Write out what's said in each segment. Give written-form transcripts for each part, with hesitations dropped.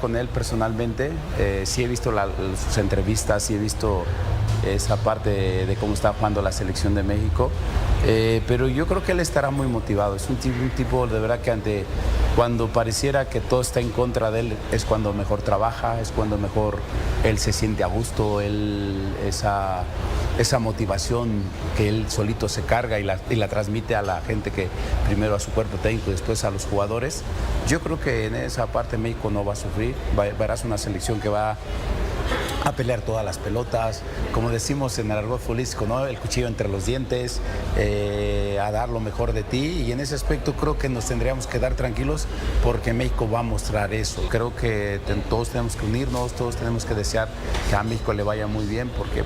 Con él personalmente, sí he visto sus entrevistas, sí he visto esa parte de cómo está jugando la selección de México, pero yo creo que él estará muy motivado. Es un tipo de verdad que cuando pareciera que todo está en contra de él, es cuando mejor trabaja, es cuando mejor él se siente a gusto, esa motivación que él solito se carga y la transmite a la gente, que primero a su cuerpo técnico y después a los jugadores. Yo creo que en esa parte México no va a sufrir, verás una selección que va a pelear todas las pelotas, como decimos en el argot futbolístico, ¿no? El cuchillo entre los dientes, a dar lo mejor de ti, y en ese aspecto creo que nos tendríamos que dar tranquilos porque México va a mostrar eso. Creo que todos tenemos que unirnos, todos tenemos que desear que a México le vaya muy bien porque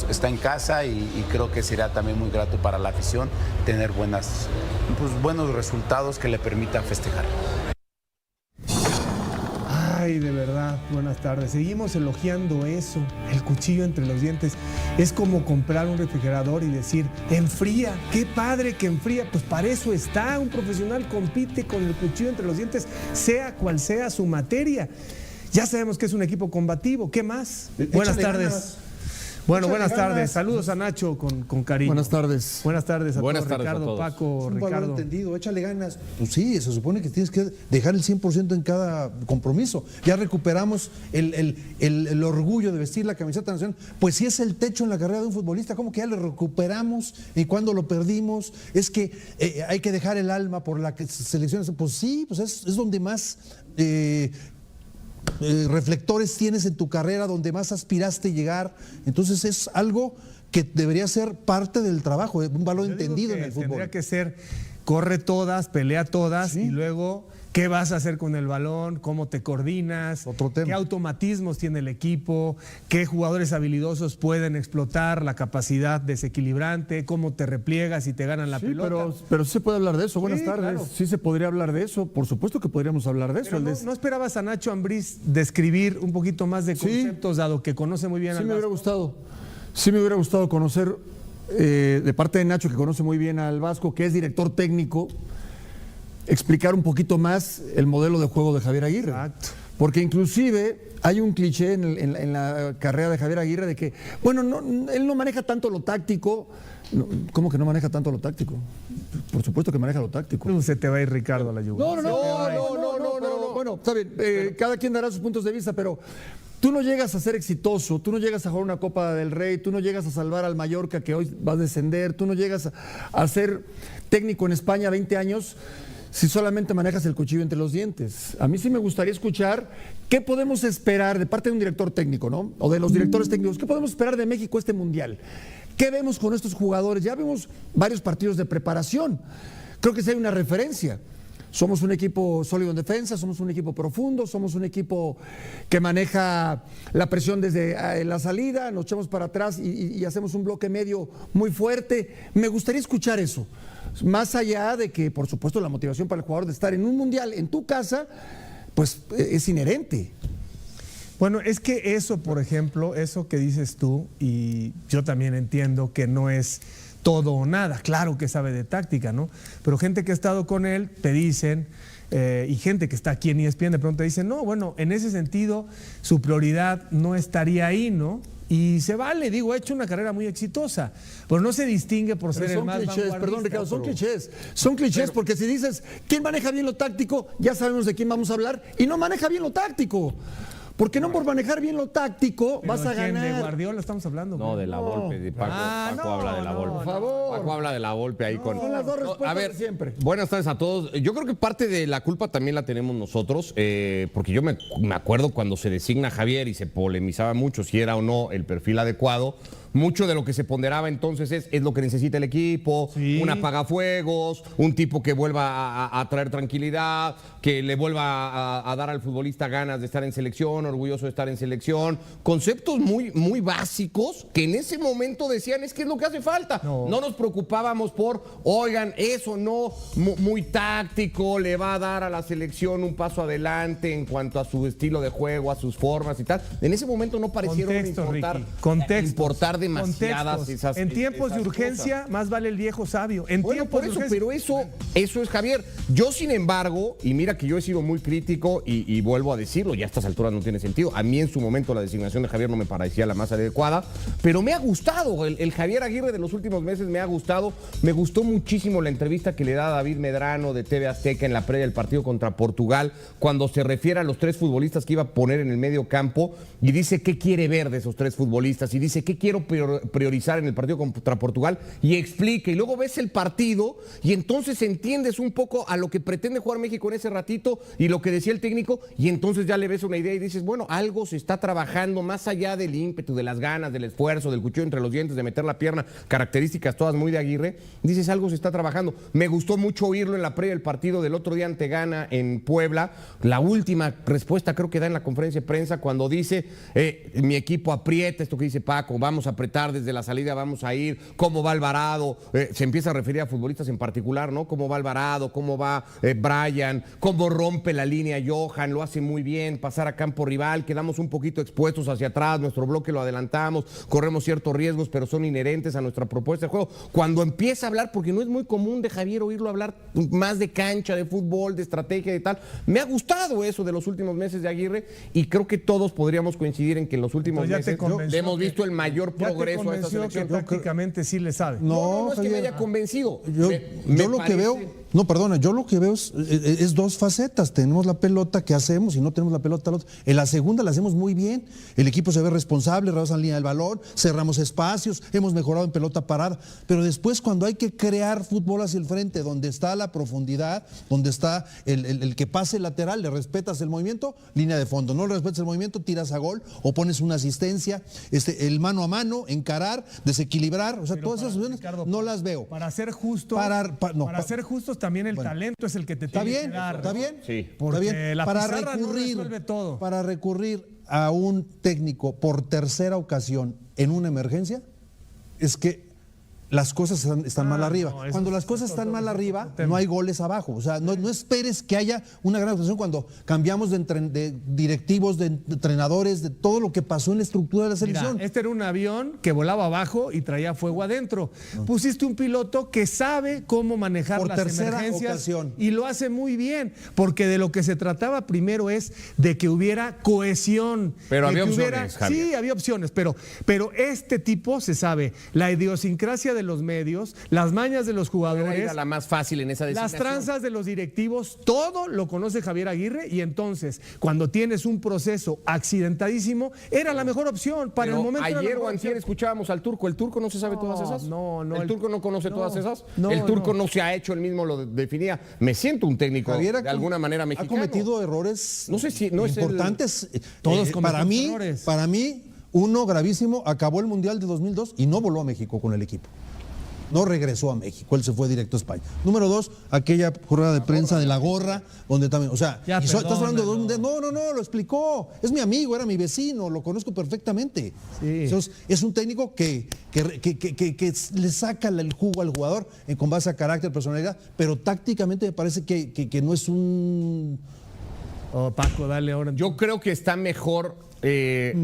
está en casa y creo que será también muy grato para la afición tener buenos resultados que le permitan festejar. Ay, de verdad, buenas tardes. Seguimos elogiando eso, el cuchillo entre los dientes. Es como comprar un refrigerador y decir, enfría, qué padre que enfría. Pues para eso está, un profesional compite con el cuchillo entre los dientes, sea cual sea su materia. Ya sabemos que es un equipo combativo, ¿qué más? Buenas tardes. Ganas. Bueno, buenas tardes. Saludos a Nacho con cariño. Buenas tardes. Buenas tardes a todos, Ricardo, a todos. Paco, es un Ricardo. valor entendido, échale ganas. Pues sí, se supone que tienes que dejar el 100% en cada compromiso. Ya recuperamos el orgullo de vestir la camiseta nacional. Pues sí, es el techo en la carrera de un futbolista. ¿Cómo que ya lo recuperamos y cuando lo perdimos? Es que hay que dejar el alma por la selección. Pues sí, pues es donde más... reflectores tienes en tu carrera, donde más aspiraste llegar. Entonces es algo que debería ser parte del trabajo, un valor entendido en el fútbol. Tendría que ser, corre todas, pelea todas, sí. Y luego, ¿qué vas a hacer con el balón? ¿Cómo te coordinas? Otro tema. ¿Qué automatismos tiene el equipo? ¿Qué jugadores habilidosos pueden explotar la capacidad desequilibrante? ¿Cómo te repliegas y te ganan la pelota? Pero sí se puede hablar de eso. Buenas tardes. Claro. Sí se podría hablar de eso. Por supuesto que podríamos hablar de eso. Pero ¿no esperabas a Nacho Ambriz describir un poquito más de conceptos, dado que conoce muy bien al Sí me hubiera Vasco? gustado. Sí me hubiera gustado conocer de parte de Nacho, que conoce muy bien al Vasco, que es director técnico, explicar un poquito más el modelo de juego de Javier Aguirre. Exacto. Porque inclusive hay un cliché en la carrera de Javier Aguirre de que, bueno, él no maneja tanto lo táctico. No, ¿cómo que no maneja tanto lo táctico? Por supuesto que maneja lo táctico. Se te va a ir Ricardo a la lluvia. No. Bueno, está bien, cada quien dará sus puntos de vista, pero tú no llegas a ser exitoso, tú no llegas a jugar una Copa del Rey, tú no llegas a salvar al Mallorca que hoy va a descender, tú no llegas a ser técnico en España 20 años si solamente manejas el cuchillo entre los dientes. A mí sí me gustaría escuchar qué podemos esperar de parte de un director técnico, ¿no? O de los directores técnicos, ¿qué podemos esperar de México este mundial? ¿Qué vemos con estos jugadores? Ya vemos varios partidos de preparación. Creo que sí hay una referencia. Somos un equipo sólido en defensa, somos un equipo profundo, somos un equipo que maneja la presión desde la salida, nos echamos para atrás y hacemos un bloque medio muy fuerte. Me gustaría escuchar eso. Más allá de que, por supuesto, la motivación para el jugador de estar en un mundial en tu casa, pues es inherente. Bueno, es que eso, por ejemplo, eso que dices tú, y yo también entiendo que no es todo o nada, claro que sabe de táctica, ¿no? Pero gente que ha estado con él te dicen, y gente que está aquí en ESPN de pronto dicen, no, bueno, en ese sentido su prioridad no estaría ahí, ¿no? Y se vale, digo, ha hecho una carrera muy exitosa, pero no se distingue por ser el más vanguardista. Perdón, Ricardo, son clichés, porque si dices, ¿quién maneja bien lo táctico? Ya sabemos de quién vamos a hablar, y no maneja bien lo táctico. Porque no por manejar bien lo táctico vas a ganar. ¿De Guardiola estamos hablando? No, de la Volpe, de Paco. Paco habla de la Volpe. Por favor. Paco habla de la Volpe ahí con... Son las dos respuestas a ver, de siempre. Buenas tardes a todos. Yo creo que parte de la culpa también la tenemos nosotros, porque yo me acuerdo cuando se designa Javier y se polemizaba mucho si era o no el perfil adecuado. Mucho de lo que se ponderaba entonces es lo que necesita el equipo, sí. Un apagafuegos, un tipo que vuelva a traer tranquilidad, que le vuelva a dar al futbolista ganas de estar en selección, orgulloso de estar en selección. Conceptos muy básicos que en ese momento decían es que es lo que hace falta. No nos preocupábamos por, oigan, eso no, muy táctico, le va a dar a la selección un paso adelante en cuanto a su estilo de juego, a sus formas y tal. En ese momento no parecieron importar demasiadas contextos. En tiempos de urgencia, cosas. más vale el viejo sabio. En Bueno, tiempos por eso, de urgencia. pero eso es Javier. Yo, sin embargo, y mira que yo he sido muy crítico y vuelvo a decirlo, ya a estas alturas no tiene sentido. A mí en su momento la designación de Javier no me parecía la más adecuada, pero me ha gustado. El Javier Aguirre de los últimos meses me ha gustado. Me gustó muchísimo la entrevista que le da David Medrano de TV Azteca en la previa del partido contra Portugal, cuando se refiere a los 3 futbolistas que iba a poner en el medio campo y dice qué quiere ver de esos 3 futbolistas y dice qué quiero priorizar en el partido contra Portugal y explica, y luego ves el partido y entonces entiendes un poco a lo que pretende jugar México en ese ratito y lo que decía el técnico, y entonces ya le ves una idea y dices, bueno, algo se está trabajando más allá del ímpetu, de las ganas, del esfuerzo, del cuchillo entre los dientes, de meter la pierna, características todas muy de Aguirre. Dices, algo se está trabajando. Me gustó mucho oírlo en la previa del partido del otro día ante Ghana en Puebla. La última respuesta creo que da en la conferencia de prensa cuando dice, mi equipo aprieta, esto que dice Paco, vamos a apretar desde la salida, vamos a ir, cómo va Alvarado, se empieza a referir a futbolistas en particular, ¿no? Cómo va Alvarado, cómo va Brian, cómo rompe la línea Johan, lo hace muy bien, pasar a campo rival, quedamos un poquito expuestos hacia atrás, nuestro bloque lo adelantamos, corremos ciertos riesgos, pero son inherentes a nuestra propuesta de juego. Cuando empieza a hablar, porque no es muy común de Javier oírlo hablar más de cancha, de fútbol, de estrategia y tal, me ha gustado eso de los últimos meses de Aguirre y creo que todos podríamos coincidir en que en los últimos meses le hemos visto el mayor progreso a esta selección. Que tácticamente sí le sabe. No es que me Javier, haya convencido. Yo lo que veo, no, perdona, yo lo que veo es 2 facetas. Tenemos la pelota, ¿qué hacemos? Y no tenemos la pelota, en la segunda la hacemos muy bien. El equipo se ve responsable, rebasan línea del balón, cerramos espacios, hemos mejorado en pelota parada. Pero después, cuando hay que crear fútbol hacia el frente, donde está la profundidad, donde está el que pase lateral, le respetas el movimiento, línea de fondo. No le respetas el movimiento, tiras a gol o pones una asistencia, el mano a mano, encarar, desequilibrar. O sea, todas esas opciones no las veo. Para ser justo, ser justos también el talento es el que te tiene que dar. Está bien, sí. Porque está bien. la pizarra no resuelve todo. Para recurrir a un técnico por tercera ocasión en una emergencia, es que las cosas están mal arriba. No, cuando las cosas están mal arriba, no hay goles abajo. O sea, no esperes que haya una gran actuación cuando cambiamos de directivos, de entrenadores, de todo lo que pasó en la estructura de la selección. Mira, este era un avión que volaba abajo y traía fuego adentro. Pusiste un piloto que sabe cómo manejar Por las tercera emergencias ocasión. y lo hace muy bien, porque de lo que se trataba primero es de que hubiera cohesión. Pero de había que opciones, Javier. Sí, había opciones, pero este tipo se sabe la idiosincrasia de los medios, las mañas de los jugadores, Era la más fácil en esa las designación. tranzas de los directivos, todo lo conoce Javier Aguirre, y entonces cuando tienes un proceso accidentadísimo, era la mejor opción para Pero el momento. era la ayer mejor o antier opción. escuchábamos al Turco. ¿El Turco no se sabe todas esas? No. ¿El Turco no conoce todas esas? No, el Turco no se ha hecho, él mismo lo definía. Me siento un técnico Javier de alguna manera mexicano. ha cometido errores No sé si no es importantes. Todos para cometemos mí, errores. para mí, uno gravísimo, acabó el Mundial de 2002 y no voló a México con el equipo. No regresó a México, él se fue directo a España. Número 2, aquella jornada de prensa de la gorra, donde también, o sea, Ya, estás hablando de perdónalo. no, lo explicó. Es mi amigo, era mi vecino, lo conozco perfectamente. Sí. Entonces, es un técnico que le saca el jugo al jugador con base a carácter, personalidad, pero tácticamente me parece que no es un... Oh, Paco, dale ahora. Yo creo que está mejor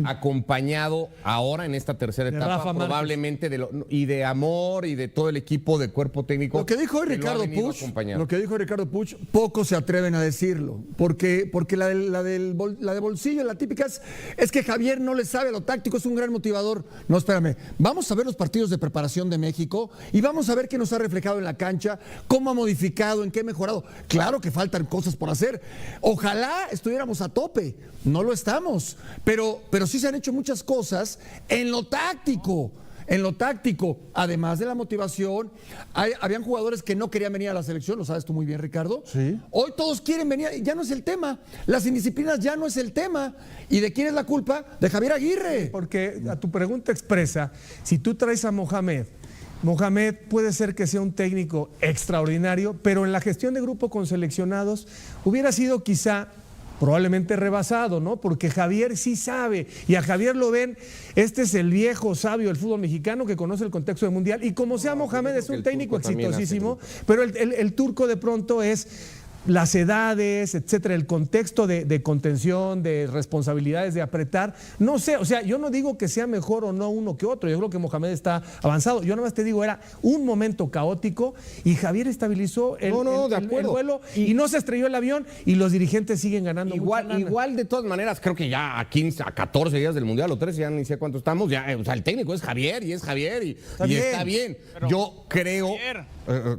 acompañado ahora en esta tercera De etapa, Rafa Márquez. probablemente y de Amor y de todo el equipo de cuerpo técnico. Lo que dijo hoy que lo ha Ricardo venido Puig, acompañando. lo que dijo Ricardo Puig, pocos se atreven a decirlo, porque la de bolsillo, la típica es que Javier no le sabe lo táctico, es un gran motivador. No, espérame, vamos a ver los partidos de preparación de México y vamos a ver qué nos ha reflejado en la cancha, cómo ha modificado, en qué ha mejorado. Claro que faltan cosas por hacer. Ojalá estuviéramos a tope, no lo estamos, pero sí se han hecho muchas cosas en lo táctico. En lo táctico, además de la motivación, habían jugadores que no querían venir a la selección, lo sabes tú muy bien, Ricardo. Sí. Hoy todos quieren venir, ya no es el tema. Las indisciplinas ya no es el tema. ¿Y de quién es la culpa? De Javier Aguirre. Porque a tu pregunta expresa, si tú traes a Mohamed puede ser que sea un técnico extraordinario, pero en la gestión de grupo con seleccionados hubiera sido quizá probablemente rebasado, ¿no? Porque Javier sí sabe, y a Javier lo ven, este es el viejo sabio del fútbol mexicano que conoce el contexto del mundial, y como sea Mohamed es un técnico exitosísimo, pero el Turco de pronto es las edades, etcétera, el contexto de contención, de responsabilidades, de apretar, no sé, o sea, yo no digo que sea mejor o no uno que otro, yo creo que Mohamed está avanzado, yo nada más te digo, era un momento caótico y Javier estabilizó el vuelo y no se estrelló el avión y los dirigentes siguen ganando mucha lana. Igual de todas maneras, creo que ya a 15, a 14 días del Mundial o 13, ya ni sé cuánto estamos, ya, o sea, el técnico es Javier y está bien. Pero, yo creo,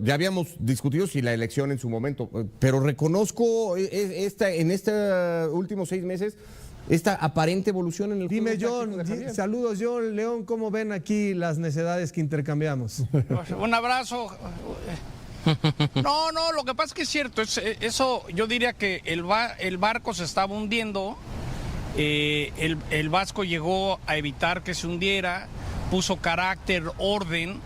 ya habíamos discutido si la elección en su momento, pero reconozco en estos últimos 6 meses esta aparente evolución en el Dime, juego John, táctico de Javier. saludos, John, León, ¿cómo ven aquí las necedades que intercambiamos? Un abrazo. No, lo que pasa es que es cierto, eso yo diría que el barco se estaba hundiendo, el Vasco llegó a evitar que se hundiera, puso carácter, orden,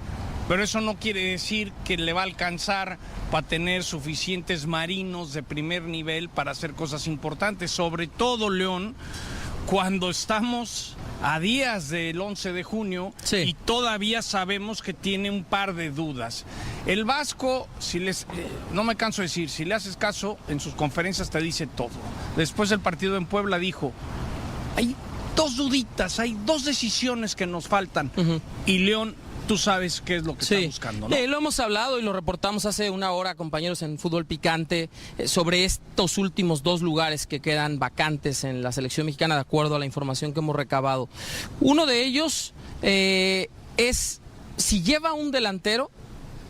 pero eso no quiere decir que le va a alcanzar para tener suficientes marinos de primer nivel para hacer cosas importantes, sobre todo, León, cuando estamos a días del 11 de junio y todavía sabemos que tiene un par de dudas. El Vasco, no me canso de decir, si le haces caso, en sus conferencias te dice todo. Después del partido en Puebla dijo, hay 2 duditas, hay 2 decisiones que nos faltan. Y León, tú sabes qué es lo que está buscando, ¿no? Lo hemos hablado y lo reportamos hace una hora, compañeros, en Fútbol Picante, sobre estos últimos 2 lugares que quedan vacantes en la selección mexicana, de acuerdo a la información que hemos recabado. Uno de ellos es, si lleva un delantero,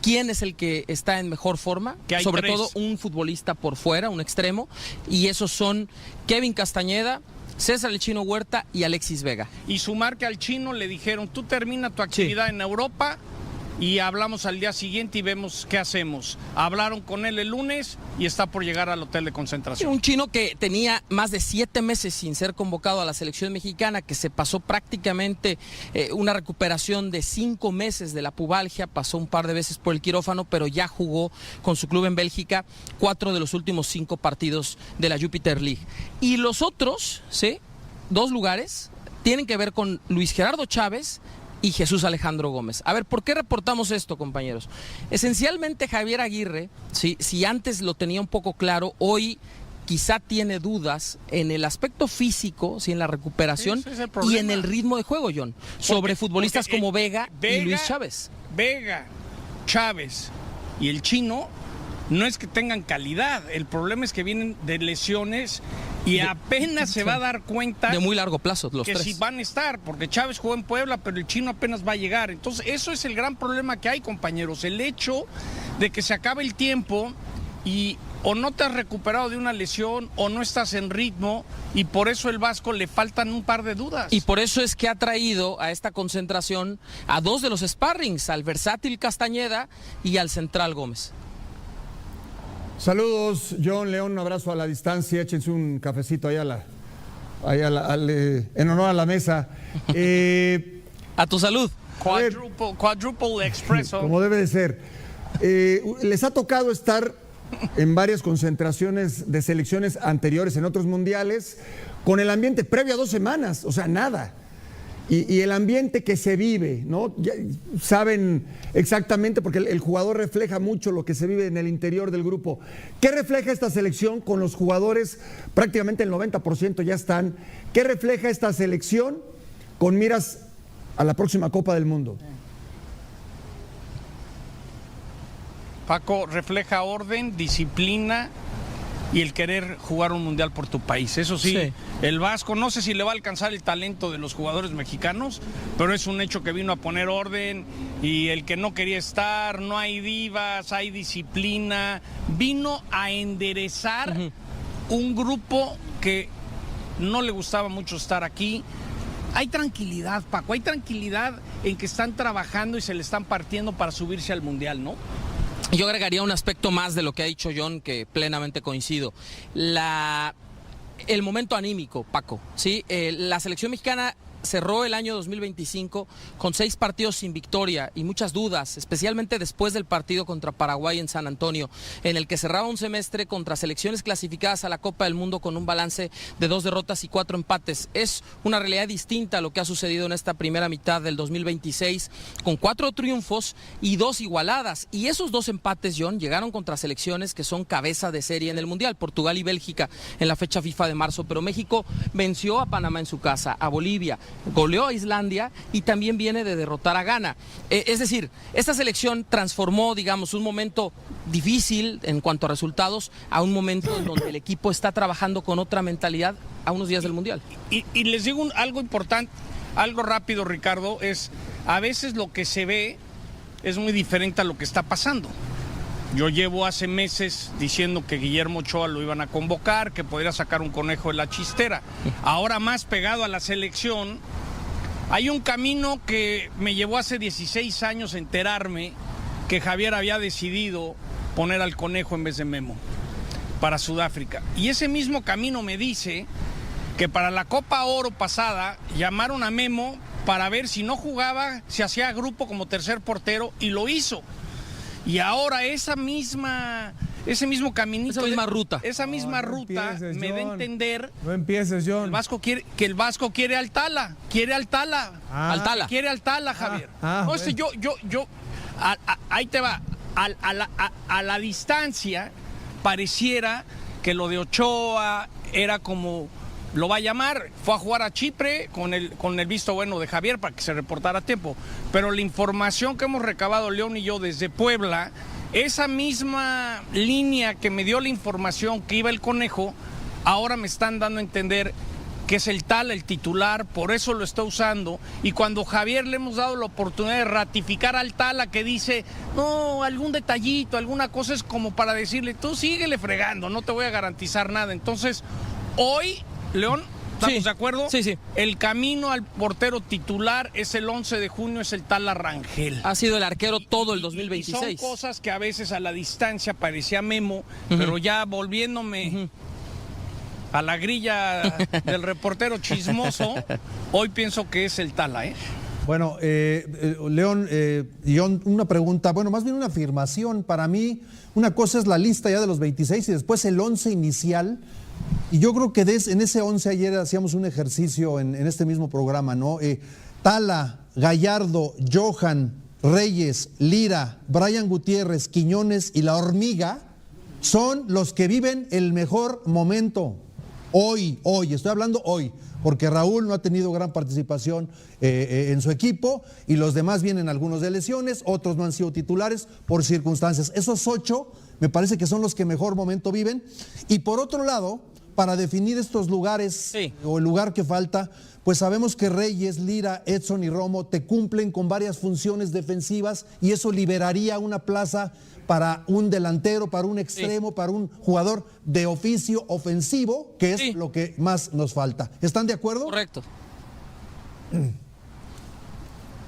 ¿quién es el que está en mejor forma? Sobre 3. todo un futbolista por fuera, un extremo, y esos son Kevin Castañeda, César el Chino Huerta y Alexis Vega. Y sumar que al Chino le dijeron, tú termina tu actividad en Europa y hablamos al día siguiente y vemos qué hacemos. Hablaron con él el lunes y está por llegar al hotel de concentración. Un Chino que tenía más de 7 meses sin ser convocado a la selección mexicana, que se pasó prácticamente una recuperación de 5 meses de la pubalgia, pasó un par de veces por el quirófano, pero ya jugó con su club en Bélgica 4 de los últimos 5 partidos de la Jupiter League. Y los otros, 2 lugares, tienen que ver con Luis Gerardo Chávez y Jesús Alejandro Gómez. A ver, ¿por qué reportamos esto, compañeros? Esencialmente Javier Aguirre, si antes lo tenía un poco claro, hoy quizá tiene dudas en el aspecto físico, en la recuperación y en el ritmo de juego, John, sobre futbolistas como Vega y Luis Chávez. Vega, Chávez y el Chino no es que tengan calidad, el problema es que vienen de lesiones y apenas se va a dar cuenta de muy largo plazo los que 3. si van a estar, porque Chávez jugó en Puebla, pero el Chino apenas va a llegar. Entonces eso es el gran problema que hay, compañeros, el hecho de que se acabe el tiempo y o no te has recuperado de una lesión o no estás en ritmo, y por eso el Vasco le faltan un par de dudas. Y por eso es que ha traído a esta concentración a 2 de los sparrings, al versátil Castañeda y al central Gómez. Saludos, John, León, un abrazo a la distancia, échense un cafecito ahí en honor a la mesa. A tu salud. Quadruple expreso. Como debe de ser. Les ha tocado estar en varias concentraciones de selecciones anteriores en otros mundiales con el ambiente previo a 2 semanas, o sea, nada. Y el ambiente que se vive, ¿no? Ya saben exactamente, porque el jugador refleja mucho lo que se vive en el interior del grupo. ¿Qué refleja esta selección con los jugadores? Prácticamente el 90% ya están. ¿Qué refleja esta selección con miras a la próxima Copa del Mundo? Paco, refleja orden, disciplina y el querer jugar un mundial por tu país. Eso sí, el Vasco, no sé si le va a alcanzar el talento de los jugadores mexicanos, pero es un hecho que vino a poner orden, y el que no quería estar, no hay divas, hay disciplina, vino a enderezar un grupo que no le gustaba mucho estar aquí. Hay tranquilidad, Paco, hay tranquilidad en que están trabajando y se le están partiendo para subirse al mundial, ¿no? Yo agregaría un aspecto más de lo que ha dicho John, que plenamente coincido. El momento anímico, Paco, ¿sí? La selección mexicana cerró el año 2025 con 6 partidos sin victoria y muchas dudas, especialmente después del partido contra Paraguay en San Antonio, en el que cerraba un semestre contra selecciones clasificadas a la Copa del Mundo con un balance de 2 derrotas y 4 empates. Es una realidad distinta a lo que ha sucedido en esta primera mitad del 2026, con 4 triunfos y 2 igualadas. Y esos 2 empates, John, llegaron contra selecciones que son cabeza de serie en el Mundial, Portugal y Bélgica en la fecha FIFA de marzo, pero México venció a Panamá en su casa, a Bolivia, goleó a Islandia y también viene de derrotar a Ghana. Es decir, esta selección transformó, digamos, un momento difícil en cuanto a resultados a un momento en donde el equipo está trabajando con otra mentalidad a unos días del Mundial. Y les digo algo importante, algo rápido, Ricardo, es a veces lo que se ve es muy diferente a lo que está pasando. Yo llevo hace meses diciendo que Guillermo Ochoa lo iban a convocar, que podría sacar un conejo de la chistera. Ahora más pegado a la selección, hay un camino que me llevó hace 16 años a enterarme que Javier había decidido poner al conejo en vez de Memo para Sudáfrica. Y ese mismo camino me dice que para la Copa Oro pasada llamaron a Memo para ver si no jugaba, se hacía grupo como tercer portero y lo hizo. Y ahora ese mismo caminito, esa misma ruta me da a entender. No empieces, John. El Vasco quiere al Tala, quiere al Tala, Javier. Ahí te va. A la distancia pareciera que lo de Ochoa era como lo va a llamar, fue a jugar a Chipre con el visto bueno de Javier para que se reportara a tiempo. Pero la información que hemos recabado León y yo desde Puebla, esa misma línea que me dio la información que iba el conejo, ahora me están dando a entender que es el Tala, el titular, por eso lo está usando. Y cuando Javier le hemos dado la oportunidad de ratificar al Tala, que dice, no, algún detallito, alguna cosa, es como para decirle, tú síguele fregando, no te voy a garantizar nada. Entonces, hoy, León, ¿estamos de acuerdo? Sí. El camino al portero titular es el 11 de junio, es el Tala Rangel. Ha sido el arquero todo el 2026. Y son cosas que a veces a la distancia parecía Memo, pero ya volviéndome a la grilla del reportero chismoso, hoy pienso que es el Tala, ¿eh? Bueno, León, John, una pregunta, bueno, más bien una afirmación. Para mí, una cosa es la lista ya de los 26 y después el 11 inicial. Y yo creo que en ese 11 ayer hacíamos un ejercicio en este mismo programa, ¿no? Tala, Gallardo, Johan, Reyes, Lira, Brian Gutiérrez, Quiñones y La Hormiga son los que viven el mejor momento. Hoy, estoy hablando hoy, porque Raúl no ha tenido gran participación en su equipo y los demás vienen algunos de lesiones, otros no han sido titulares por circunstancias. Esos 8 me parece que son los que mejor momento viven. Y por otro lado, para definir estos lugares o el lugar que falta, pues sabemos que Reyes, Lira, Edson y Romo te cumplen con varias funciones defensivas y eso liberaría una plaza para un delantero, para un extremo, para un jugador de oficio ofensivo, que es lo que más nos falta. ¿Están de acuerdo? Correcto.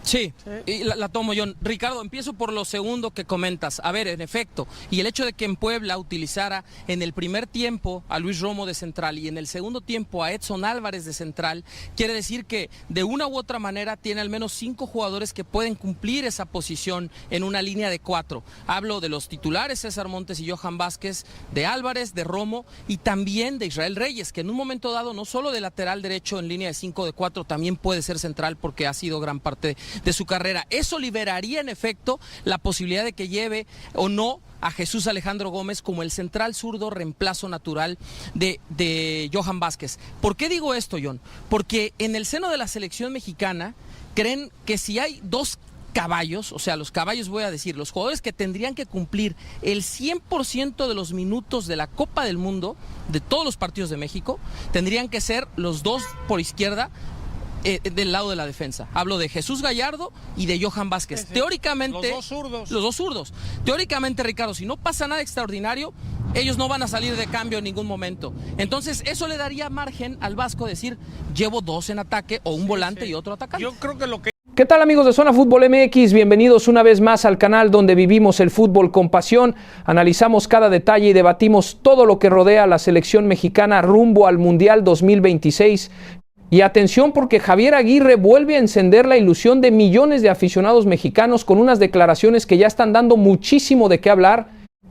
Sí, y la tomo yo. Ricardo, empiezo por lo segundo que comentas. A ver, en efecto, y el hecho de que en Puebla utilizara en el primer tiempo a Luis Romo de central y en el segundo tiempo a Edson Álvarez de central, quiere decir que de una u otra manera tiene al menos 5 jugadores que pueden cumplir esa posición en una línea de 4. Hablo de los titulares César Montes y Johan Vázquez, de Álvarez, de Romo y también de Israel Reyes, que en un momento dado no solo de lateral derecho en línea de 5 de 4, también puede ser central porque ha sido gran parte de su carrera. Eso liberaría en efecto la posibilidad de que lleve o no a Jesús Alejandro Gómez como el central zurdo reemplazo natural de Johan Vázquez. ¿Por qué digo esto, John? Porque en el seno de la selección mexicana creen que si hay 2 caballos, o sea, los caballos voy a decir, los jugadores que tendrían que cumplir el 100% de los minutos de la Copa del Mundo, de todos los partidos de México, tendrían que ser los 2 por izquierda, del lado de la defensa. Hablo de Jesús Gallardo y de Johan Vázquez. Teóricamente, los dos zurdos. Teóricamente, Ricardo, si no pasa nada extraordinario, ellos no van a salir de cambio en ningún momento. Entonces, eso le daría margen al Vasco decir, llevo 2 en ataque o un volante y otro atacante. Yo creo que lo que... ¿Qué tal, amigos de Zona Fútbol MX? Bienvenidos una vez más al canal donde vivimos el fútbol con pasión, analizamos cada detalle y debatimos todo lo que rodea a la selección mexicana rumbo al Mundial 2026. Y atención, porque Javier Aguirre vuelve a encender la ilusión de millones de aficionados mexicanos con unas declaraciones que ya están dando muchísimo de qué hablar.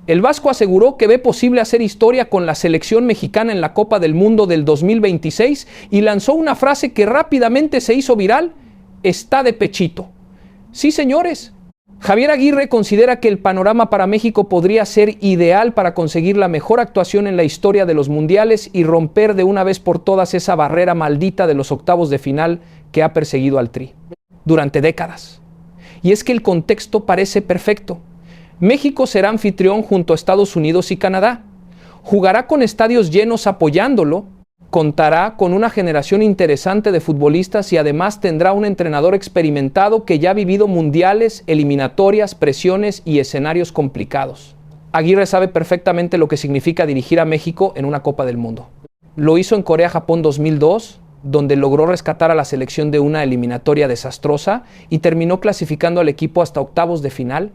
El vasco aseguró que ve posible hacer historia con la selección mexicana en la Copa del Mundo del 2026 y lanzó una frase que rápidamente se hizo viral: está de pechito. Sí, señores. Javier Aguirre considera que el panorama para México podría ser ideal para conseguir la mejor actuación en la historia de los mundiales y romper de una vez por todas esa barrera maldita de los octavos de final que ha perseguido al Tri durante décadas. Y es que el contexto parece perfecto. México será anfitrión junto a Estados Unidos y Canadá. Jugará con estadios llenos apoyándolo. Contará con una generación interesante de futbolistas y además tendrá un entrenador experimentado que ya ha vivido mundiales, eliminatorias, presiones y escenarios complicados. Aguirre sabe perfectamente lo que significa dirigir a México en una Copa del Mundo. Lo hizo en Corea-Japón 2002, donde logró rescatar a la selección de una eliminatoria desastrosa y terminó clasificando al equipo hasta octavos de final.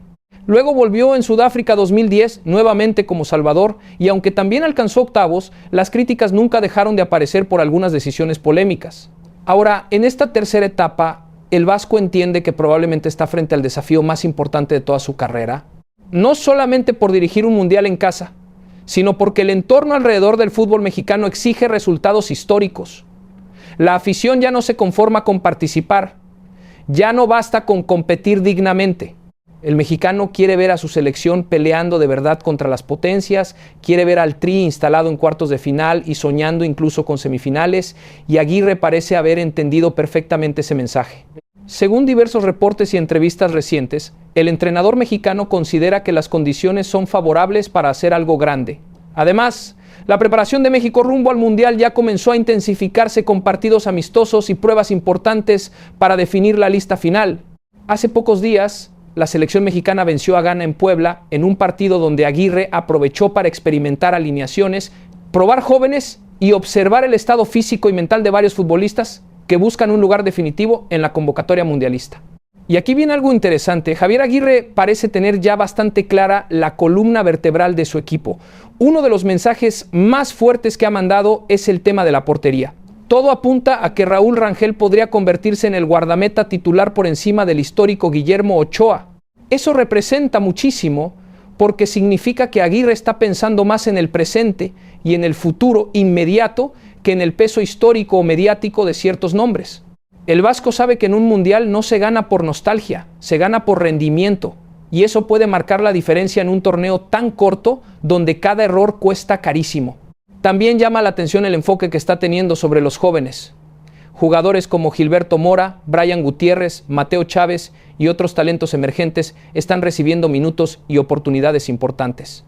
Luego volvió en Sudáfrica 2010, nuevamente como Salvador, y aunque también alcanzó octavos, las críticas nunca dejaron de aparecer por algunas decisiones polémicas. Ahora, en esta tercera etapa, el vasco entiende que probablemente está frente al desafío más importante de toda su carrera, no solamente por dirigir un mundial en casa, sino porque el entorno alrededor del fútbol mexicano exige resultados históricos. La afición ya no se conforma con participar, ya no basta con competir dignamente. El mexicano quiere ver a su selección peleando de verdad contra las potencias, quiere ver al Tri instalado en cuartos de final y soñando incluso con semifinales, y Aguirre parece haber entendido perfectamente ese mensaje. Según diversos reportes y entrevistas recientes, el entrenador mexicano considera que las condiciones son favorables para hacer algo grande. Además, la preparación de México rumbo al Mundial ya comenzó a intensificarse con partidos amistosos y pruebas importantes para definir la lista final. Hace pocos días, la selección mexicana venció a Ghana en Puebla en un partido donde Aguirre aprovechó para experimentar alineaciones, probar jóvenes y observar el estado físico y mental de varios futbolistas que buscan un lugar definitivo en la convocatoria mundialista. Y aquí viene algo interesante. Javier Aguirre parece tener ya bastante clara la columna vertebral de su equipo. Uno de los mensajes más fuertes que ha mandado es el tema de la portería. Todo apunta a que Raúl Rangel podría convertirse en el guardameta titular por encima del histórico Guillermo Ochoa. Eso representa muchísimo porque significa que Aguirre está pensando más en el presente y en el futuro inmediato que en el peso histórico o mediático de ciertos nombres. El vasco sabe que en un mundial no se gana por nostalgia, se gana por rendimiento, y eso puede marcar la diferencia en un torneo tan corto donde cada error cuesta carísimo. También llama la atención el enfoque que está teniendo sobre los jóvenes. Jugadores como Gilberto Mora, Brian Gutiérrez, Mateo Chávez y otros talentos emergentes están recibiendo minutos y oportunidades importantes.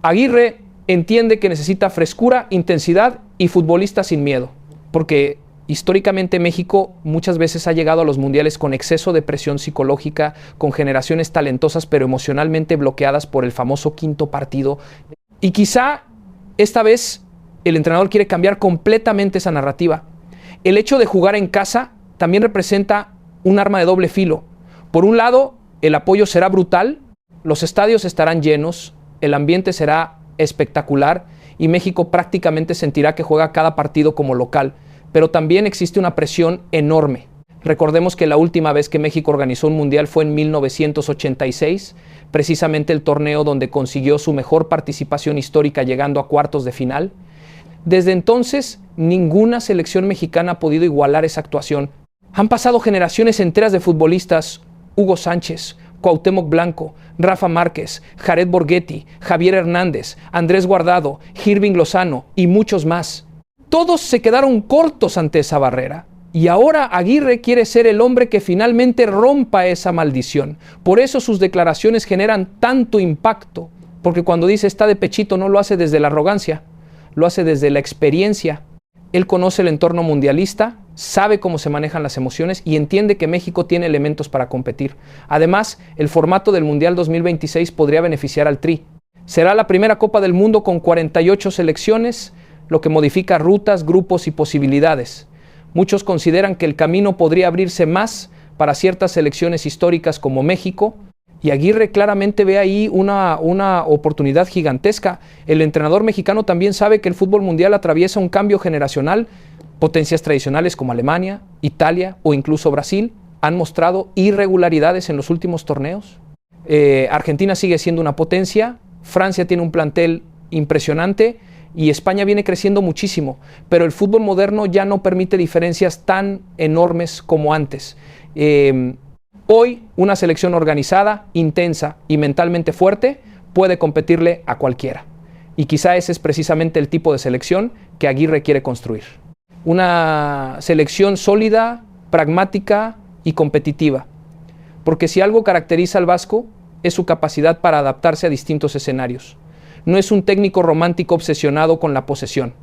Aguirre entiende que necesita frescura, intensidad y futbolistas sin miedo, porque históricamente México muchas veces ha llegado a los mundiales con exceso de presión psicológica, con generaciones talentosas pero emocionalmente bloqueadas por el famoso quinto partido. Y quizá esta vez el entrenador quiere cambiar completamente esa narrativa. El hecho de jugar en casa también representa un arma de doble filo. Por un lado, el apoyo será brutal, los estadios estarán llenos, el ambiente será espectacular y México prácticamente sentirá que juega cada partido como local. Pero también existe una presión enorme. Recordemos que la última vez que México organizó un mundial fue en 1986, precisamente el torneo donde consiguió su mejor participación histórica llegando a cuartos de final. Desde entonces, ninguna selección mexicana ha podido igualar esa actuación. Han pasado generaciones enteras de futbolistas: Hugo Sánchez, Cuauhtémoc Blanco, Rafa Márquez, Jared Borghetti, Javier Hernández, Andrés Guardado, Irving Lozano y muchos más. Todos se quedaron cortos ante esa barrera. Y ahora Aguirre quiere ser el hombre que finalmente rompa esa maldición. Por eso sus declaraciones generan tanto impacto, porque cuando dice está de pechito no lo hace desde la arrogancia, lo hace desde la experiencia. Él conoce el entorno mundialista, sabe cómo se manejan las emociones y entiende que México tiene elementos para competir. Además, el formato del Mundial 2026 podría beneficiar al Tri. Será la primera Copa del Mundo con 48 selecciones, lo que modifica rutas, grupos y posibilidades. Muchos consideran que el camino podría abrirse más para ciertas selecciones históricas como México, y Aguirre claramente ve ahí una oportunidad gigantesca. El entrenador mexicano también sabe que el fútbol mundial atraviesa un cambio generacional Potencias tradicionales como Alemania, Italia o incluso Brasil han mostrado irregularidades en los últimos torneos. Argentina sigue siendo una potencia, Francia tiene un plantel impresionante y España viene creciendo muchísimo, pero el fútbol moderno ya no permite diferencias tan enormes como antes. Hoy una selección organizada, intensa y mentalmente fuerte puede competirle a cualquiera. Y quizá ese es precisamente el tipo de selección que Aguirre quiere construir. Una selección sólida, pragmática y competitiva. Porque si algo caracteriza al vasco es su capacidad para adaptarse a distintos escenarios. No es un técnico romántico obsesionado con la posesión.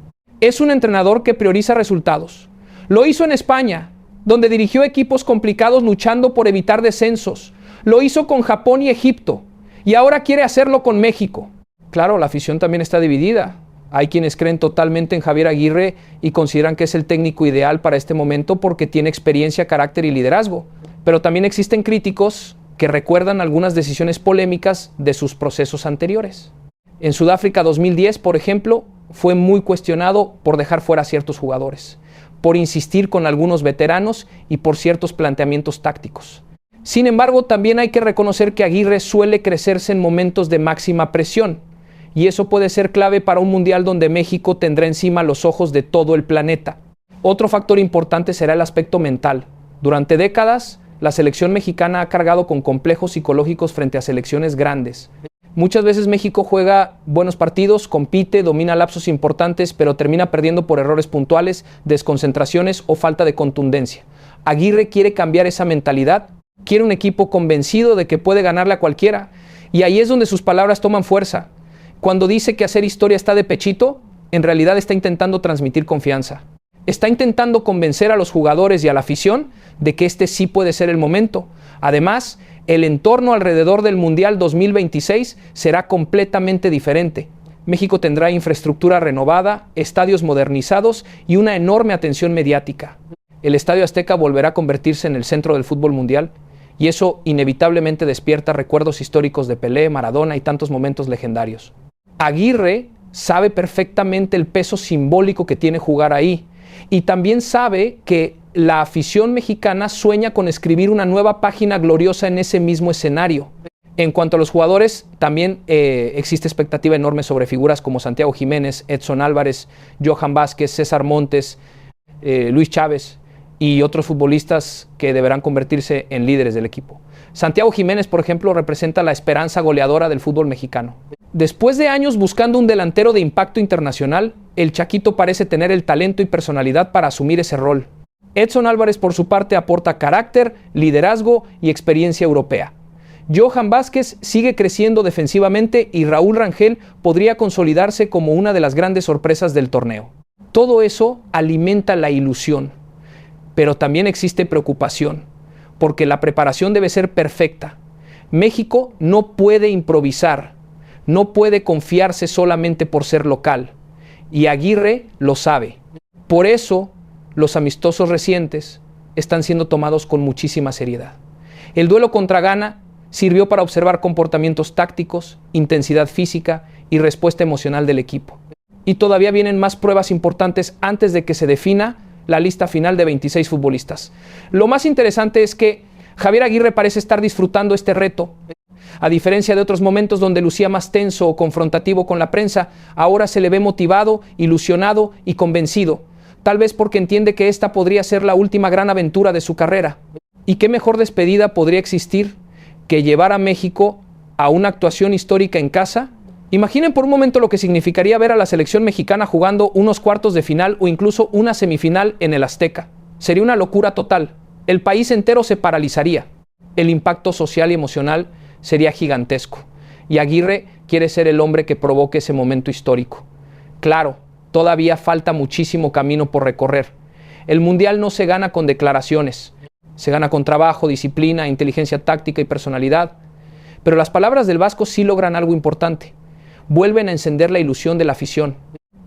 Es un entrenador que prioriza resultados. Lo hizo en España, donde dirigió equipos complicados luchando por evitar descensos. Lo hizo con Japón y Egipto. Y ahora quiere hacerlo con México. Claro, la afición también está dividida. Hay quienes creen totalmente en Javier Aguirre y consideran que es el técnico ideal para este momento porque tiene experiencia, carácter y liderazgo. Pero también existen críticos que recuerdan algunas decisiones polémicas de sus procesos anteriores. En Sudáfrica 2010, por ejemplo, fue muy cuestionado por dejar fuera a ciertos jugadores, por insistir con algunos veteranos y por ciertos planteamientos tácticos. Sin embargo, también hay que reconocer que Aguirre suele crecerse en momentos de máxima presión, y eso puede ser clave para un mundial donde México tendrá encima los ojos de todo el planeta. Otro factor importante será el aspecto mental. Durante décadas, la selección mexicana ha cargado con complejos psicológicos frente a selecciones grandes. Muchas veces México juega buenos partidos, compite, domina lapsos importantes, pero termina perdiendo por errores puntuales, desconcentraciones o falta de contundencia. Aguirre quiere cambiar esa mentalidad, quiere un equipo convencido de que puede ganarle a cualquiera, y ahí es donde sus palabras toman fuerza. Cuando dice que hacer historia está de pechito, en realidad está intentando transmitir confianza. Está intentando convencer a los jugadores y a la afición de que este sí puede ser el momento. Además, el entorno alrededor del Mundial 2026 será completamente diferente. México tendrá infraestructura renovada, estadios modernizados y una enorme atención mediática. El Estadio Azteca volverá a convertirse en el centro del fútbol mundial y eso inevitablemente despierta recuerdos históricos de Pelé, Maradona y tantos momentos legendarios. Aguirre sabe perfectamente el peso simbólico que tiene jugar ahí y también sabe que la afición mexicana sueña con escribir una nueva página gloriosa en ese mismo escenario. En cuanto a los jugadores, también existe expectativa enorme sobre figuras como Santiago Jiménez, Edson Álvarez, Johan Vázquez, César Montes, Luis Chávez y otros futbolistas que deberán convertirse en líderes del equipo. Santiago Jiménez, por ejemplo, representa la esperanza goleadora del fútbol mexicano. Después de años buscando un delantero de impacto internacional, el Chaquito parece tener el talento y personalidad para asumir ese rol. Edson Álvarez, por su parte, aporta carácter, liderazgo y experiencia europea. Johan Vázquez sigue creciendo defensivamente y Raúl Rangel podría consolidarse como una de las grandes sorpresas del torneo. Todo eso alimenta la ilusión, pero también existe preocupación, porque la preparación debe ser perfecta. México no puede improvisar, no puede confiarse solamente por ser local, y Aguirre lo sabe. Por eso, los amistosos recientes están siendo tomados con muchísima seriedad. El duelo contra Ghana sirvió para observar comportamientos tácticos, intensidad física y respuesta emocional del equipo. Y todavía vienen más pruebas importantes antes de que se defina la lista final de 26 futbolistas. Lo más interesante es que Javier Aguirre parece estar disfrutando este reto. A diferencia de otros momentos donde lucía más tenso o confrontativo con la prensa, ahora se le ve motivado, ilusionado y convencido. Tal vez porque entiende que esta podría ser la última gran aventura de su carrera. ¿Y qué mejor despedida podría existir que llevar a México a una actuación histórica en casa? Imaginen por un momento lo que significaría ver a la selección mexicana jugando unos cuartos de final o incluso una semifinal en el Azteca. Sería una locura total. El país entero se paralizaría. El impacto social y emocional sería gigantesco. Y Aguirre quiere ser el hombre que provoque ese momento histórico. Claro, todavía falta muchísimo camino por recorrer. El Mundial no se gana con declaraciones. Se gana con trabajo, disciplina, inteligencia táctica y personalidad. Pero las palabras del vasco sí logran algo importante. Vuelven a encender la ilusión de la afición.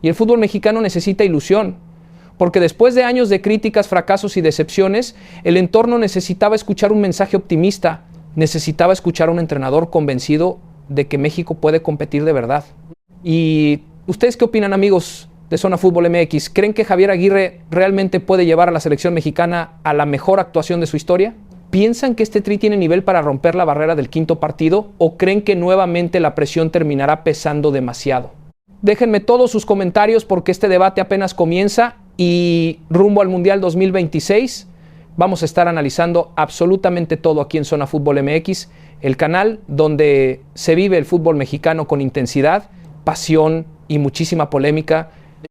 Y el fútbol mexicano necesita ilusión. Porque después de años de críticas, fracasos y decepciones, el entorno necesitaba escuchar un mensaje optimista. Necesitaba escuchar a un entrenador convencido de que México puede competir de verdad. ¿Y ustedes qué opinan, amigos? de Zona Fútbol MX, ¿creen que Javier Aguirre realmente puede llevar a la selección mexicana a la mejor actuación de su historia? ¿Piensan que este Tri tiene nivel para romper la barrera del quinto partido o creen que nuevamente la presión terminará pesando demasiado? Déjenme todos sus comentarios porque este debate apenas comienza y rumbo al Mundial 2026 vamos a estar analizando absolutamente todo aquí en Zona Fútbol MX, el canal donde se vive el fútbol mexicano con intensidad, pasión y muchísima polémica.